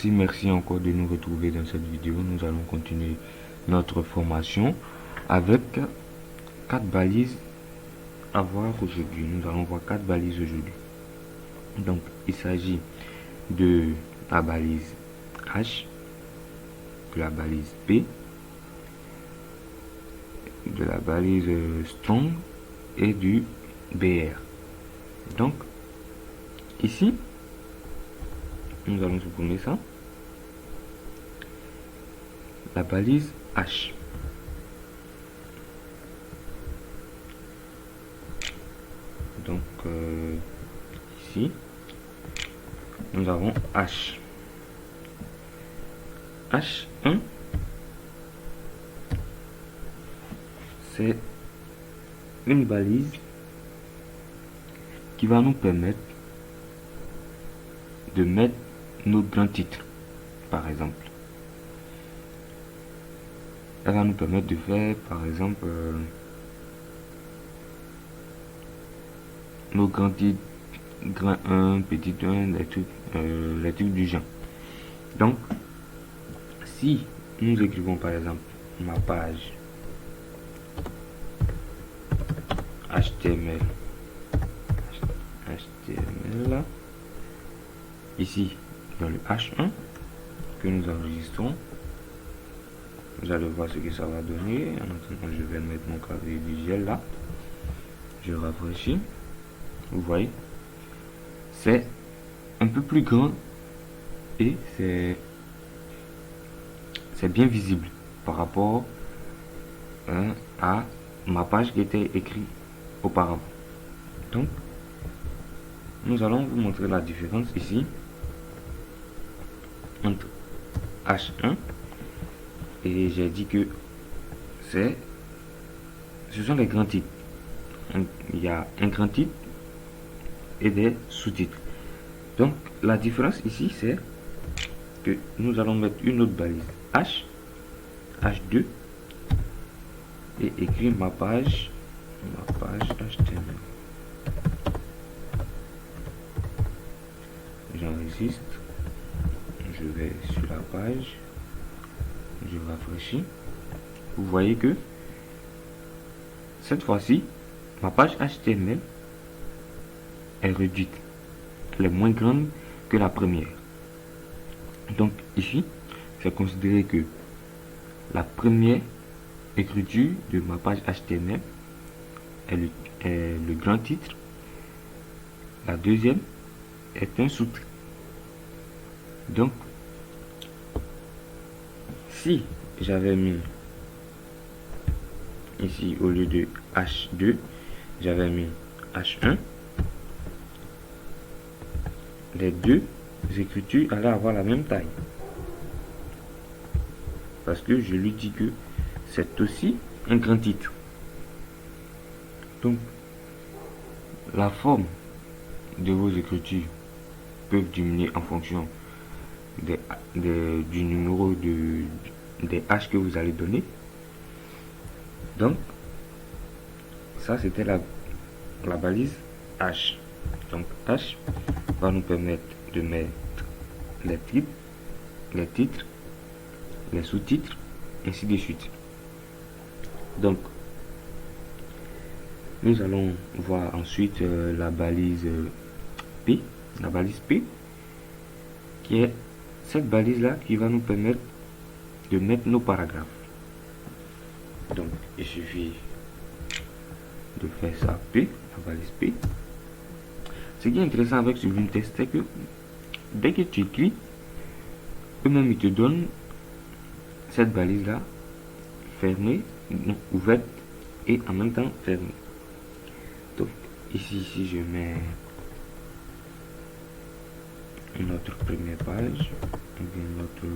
Merci encore de nous retrouver dans cette vidéo. Nous allons continuer notre formation avec 4 balises à voir aujourd'hui. Nous allons voir 4 balises aujourd'hui. Donc, il s'agit de la balise H, de la balise P, de la balise Strong et du BR. Donc, ici, nous allons supprimer ça. La balise H. Donc, ici, nous avons H. H1, c'est une balise qui va nous permettre de mettre nos grands titres, par exemple. Elle va nous permettre de faire, par exemple, nos grands titres, grand 1, petit 1, les trucs du genre. Donc, si nous écrivons par exemple ma page HTML, là, ici dans le H1 que nous enregistrons, vous allez voir ce que ça va donner. En attendant, je vais mettre mon clavier visuel là, je rafraîchis, vous voyez, c'est un peu plus grand et c'est bien visible par rapport à ma page qui était écrite auparavant. Donc, nous allons vous montrer la différence ici entre H1 et j'ai dit que ce sont les grands titres. Il y a un grand titre et des sous-titres. Donc, la différence ici, c'est que nous allons mettre une autre balise H2 et écrire ma page HTML. J'enregistre, je vais sur la page, je rafraîchis. Vous voyez que cette fois-ci, ma page HTML est réduite, elle est moins grande que la première. Donc ici, c'est considéré que la première écriture de ma page HTML est le grand titre. La deuxième est un sous-titre. Donc, si j'avais mis ici au lieu de H2, j'avais mis H1, les deux écritures allaient avoir la même taille. Parce que je lui dis que c'est aussi un grand titre. Donc, la forme de vos écritures peuvent diminuer en fonction du numéro des H que vous allez donner. Donc, ça c'était la balise H. Donc, H va nous permettre de mettre les titres, les sous-titres, ainsi de suite. Donc, nous allons voir ensuite la balise P. La balise P, qui est cette balise-là qui va nous permettre de mettre nos paragraphes. Donc, il suffit de faire ça P, la balise P. Ce qui est intéressant avec Sublime Text, c'est que dès que tu écris, eux-mêmes ils te donnent cette balise-là fermée, ouverte et en même temps fermée. Donc, ici, si je mets notre première page, ou bien notre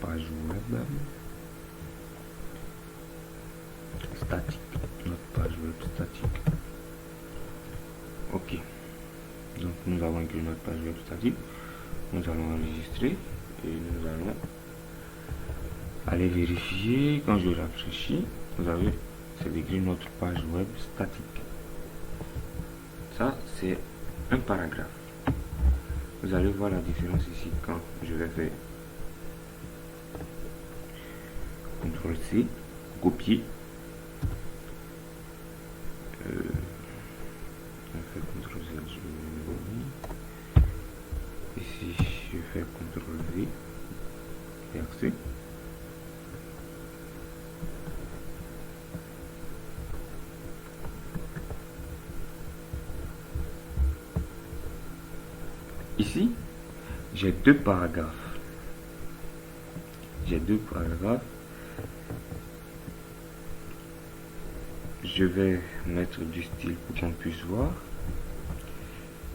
page web, statique, notre page web statique. Ok, donc nous avons écrit notre page web statique. Nous allons enregistrer et nous allons Allez vérifier. Quand je rafraîchis, vous avez, c'est écrit notre page web statique. Ça, c'est un paragraphe. Vous allez voir la différence ici quand je vais faire CTRL-C, copier. On fait CTRL-Z, je vais ici, je fais CTRL-V, verser. Ici, j'ai deux paragraphes. Je vais mettre du style pour qu'on puisse voir.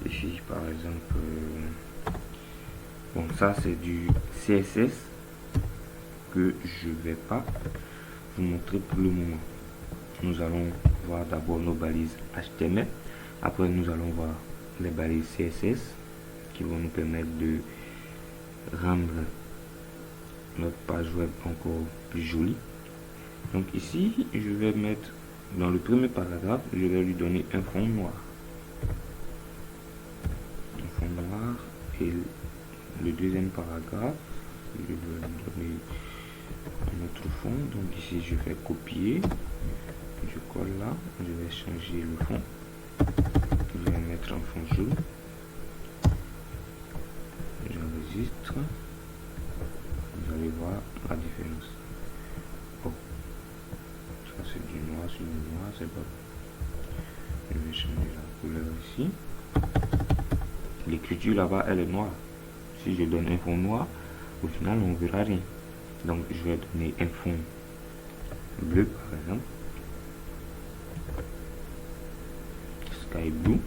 Ici, par exemple, bon, ça c'est du CSS que je vais pas vous montrer pour le moment. Nous allons voir d'abord nos balises HTML. Après, nous allons voir les balises CSS qui vont nous permettre de rendre notre page web encore plus jolie. Donc ici, je vais mettre dans le premier paragraphe, je vais lui donner un fond noir. Et le deuxième paragraphe, je vais lui donner un autre fond. Donc ici, je vais copier, je colle là, je vais changer le fond, je vais mettre un fond jaune, j'enregistre, vous allez voir la différence. Oh, ça c'est du noir sur du noir, c'est pas. Je vais changer la couleur ici. L'écriture là-bas, elle est noire. Si je donne un fond noir, au final, on ne verra rien. Donc, je vais donner un fond bleu, par exemple. Sky blue.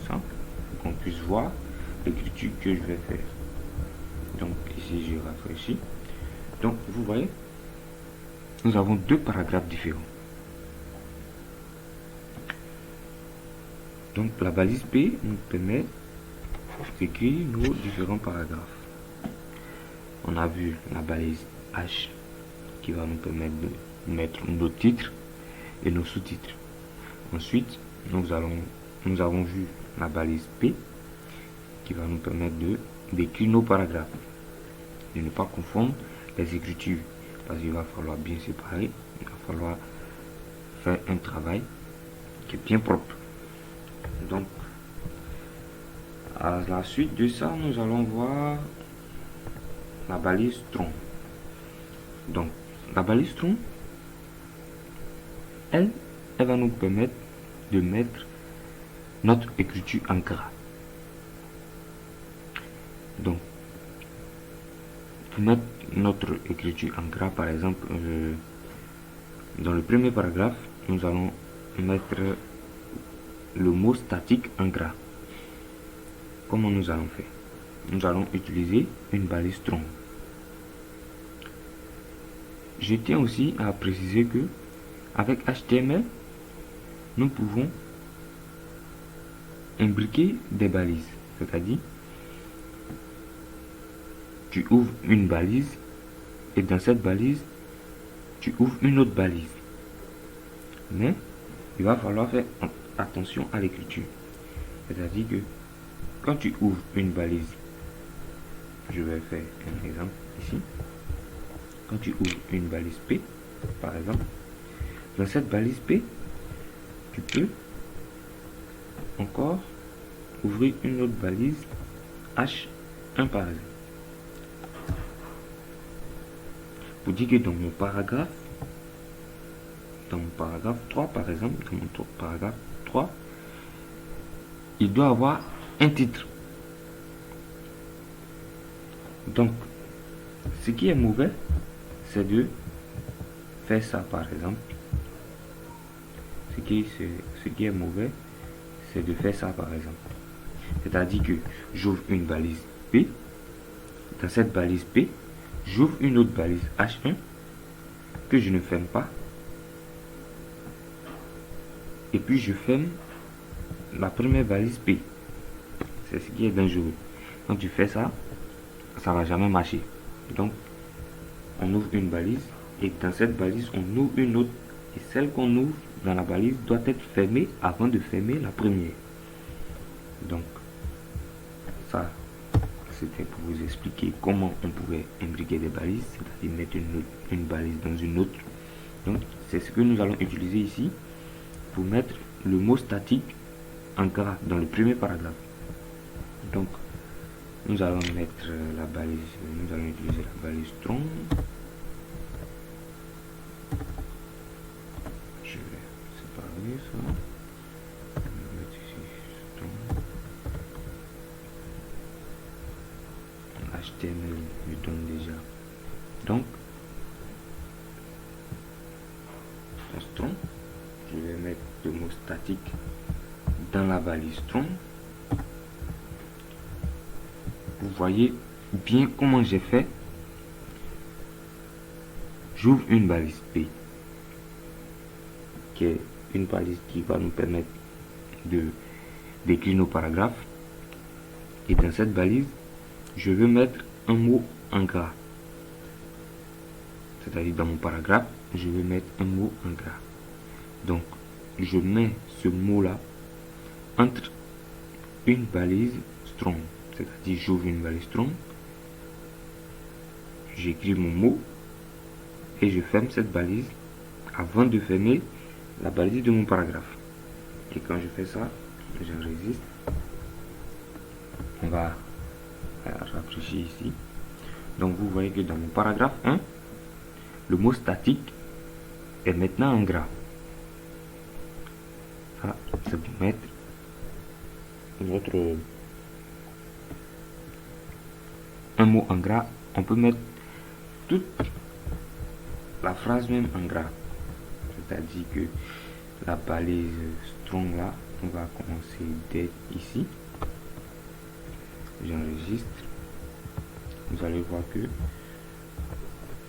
Ça, pour qu'on puisse voir l'écriture que je vais faire. Donc, ici, je rafraîchis. Donc, vous voyez, nous avons deux paragraphes différents. Donc, la balise P nous permet d'écrire nos différents paragraphes. On a vu la balise H qui va nous permettre de mettre nos titres et nos sous-titres. Ensuite, nous avons vu la balise P qui va nous permettre d'écrire nos paragraphes. De ne pas confondre les écritures parce qu'il va falloir bien séparer. Il va falloir faire un travail qui est bien propre. Donc, à la suite de ça, nous allons voir la balise tronc. Donc, la balise tronc, elle va nous permettre de mettre notre écriture en gras. Donc, pour mettre notre écriture en gras, par exemple, dans le premier paragraphe, nous allons mettre le mot statique en gras. Comment nous allons faire? Nous allons utiliser une balise tronc. Je tiens aussi à préciser que avec HTML, nous pouvons imbriquer des balises. C'est-à-dire, tu ouvres une balise et dans cette balise, tu ouvres une autre balise. Mais il va falloir faire attention à l'écriture. C'est-à-dire que quand tu ouvres une balise, je vais faire un exemple ici. Quand tu ouvres une balise P, par exemple, dans cette balise P, tu peux encore ouvrir une autre balise H1 par exemple. Pour dire que dans mon paragraphe 3 par exemple, dans mon paragraphe 3, il doit avoir un titre. Donc, ce qui est mauvais, c'est de faire ça par exemple. Ce qui est mauvais, c'est de faire ça par exemple. C'est-à-dire que j'ouvre une balise P. Dans cette balise P, j'ouvre une autre balise H1 que je ne ferme pas. Et puis je ferme la première balise P. C'est ce qui est dangereux. Quand tu fais ça, ça va jamais marcher. Donc, on ouvre une balise et dans cette balise, on ouvre une autre. Et celle qu'on ouvre dans la balise doit être fermée avant de fermer la première. Donc, ça, c'était pour vous expliquer comment on pouvait imbriquer des balises, c'est-à-dire mettre une balise dans une autre. Donc, c'est ce que nous allons utiliser ici pour mettre le mot statique en gras dans le premier paragraphe. Donc, nous allons mettre la balise, nous allons utiliser la balise strong. Je vais séparer ça. Je vais mettre ici strong. HTML me donne déjà. Donc, strong, je vais mettre le mot statique dans la balise strong. Vous voyez bien comment j'ai fait. J'ouvre une balise P, qui est une balise qui va nous permettre d'écrire nos paragraphes. Et dans cette balise, je veux mettre un mot en gras. C'est-à-dire dans mon paragraphe, je vais mettre un mot en gras. Donc, je mets ce mot-là entre une balise strong. C'est-à-dire, j'ouvre une balise strong, j'écris mon mot et je ferme cette balise avant de fermer la balise de mon paragraphe. Et quand je fais ça, j'enregistre. On va rafraîchir ici. Donc, vous voyez que dans mon paragraphe 1, le mot statique est maintenant en gras. Ça, c'est pour mettre un mot en gras. On peut mettre toute la phrase même en gras. C'est-à-dire que la balise strong là, on va commencer dès ici. J'enregistre. Vous allez voir que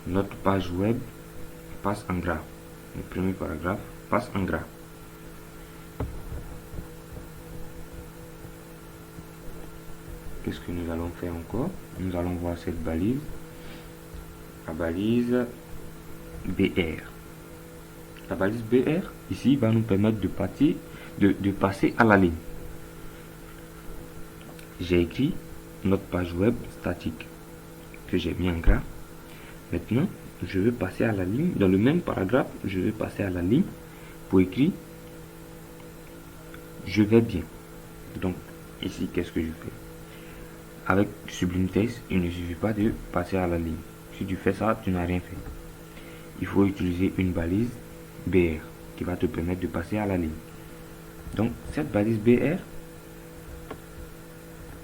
notre page web passe en gras. Le premier paragraphe passe en gras. Qu'est-ce que nous allons faire encore? Nous allons voir cette balise, la balise BR. La balise BR, ici, va nous permettre de passer à la ligne. J'ai écrit notre page web statique que j'ai mis en gras. Maintenant, je vais passer à la ligne. Dans le même paragraphe, je vais passer à la ligne pour écrire je vais bien. Donc, ici, qu'est-ce que je fais? Avec Sublime Text, il ne suffit pas de passer à la ligne. Si tu fais ça, tu n'as rien fait. Il faut utiliser une balise BR qui va te permettre de passer à la ligne. Donc, cette balise BR,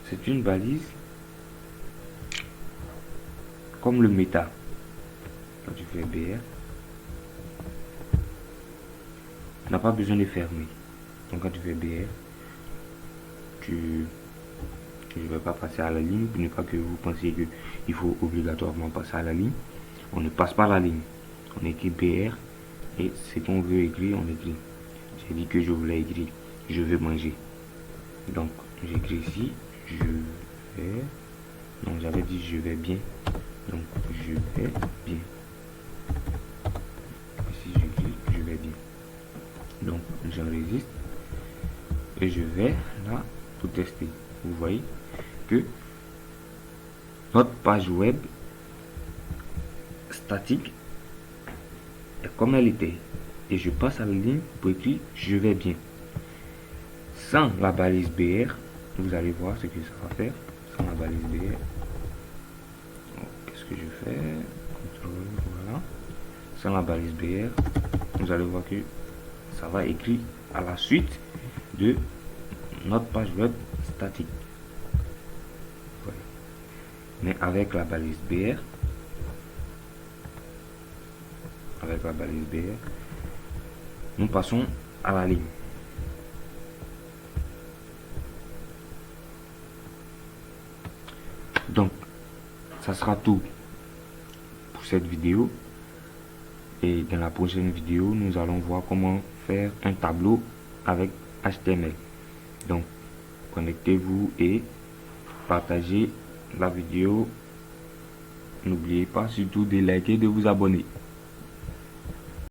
c'est une balise comme le méta. Quand tu fais BR, tu n'as pas besoin de fermer. Donc, quand tu fais BR, je ne vais pas passer à la ligne pour ne pas que vous pensiez qu'il faut obligatoirement passer à la ligne. On ne passe pas à la ligne. On écrit BR et ce qu'on veut écrire, on écrit. J'ai dit que je voulais écrire je vais manger. Donc j'écris ici je vais. Non, j'avais dit je vais bien. Donc je vais bien. Ici j'écris je vais bien. Donc j'enregistre et je vais là pour tester. Vous voyez que notre page web statique est comme elle était et je passe à la ligne pour écrire je vais bien. Sans la balise BR, vous allez voir ce que ça va faire. Sans la balise BR, qu'est-ce que je fais? Contrôle, voilà. Sans la balise BR, vous allez voir que ça va écrire à la suite de notre page web statique. Voilà. Mais avec la balise BR, nous passons à la ligne. Donc, ça sera tout pour cette vidéo. Et dans la prochaine vidéo, nous allons voir comment faire un tableau avec HTML. Donc, connectez-vous et partagez la vidéo N'oubliez pas surtout de liker et de vous abonner.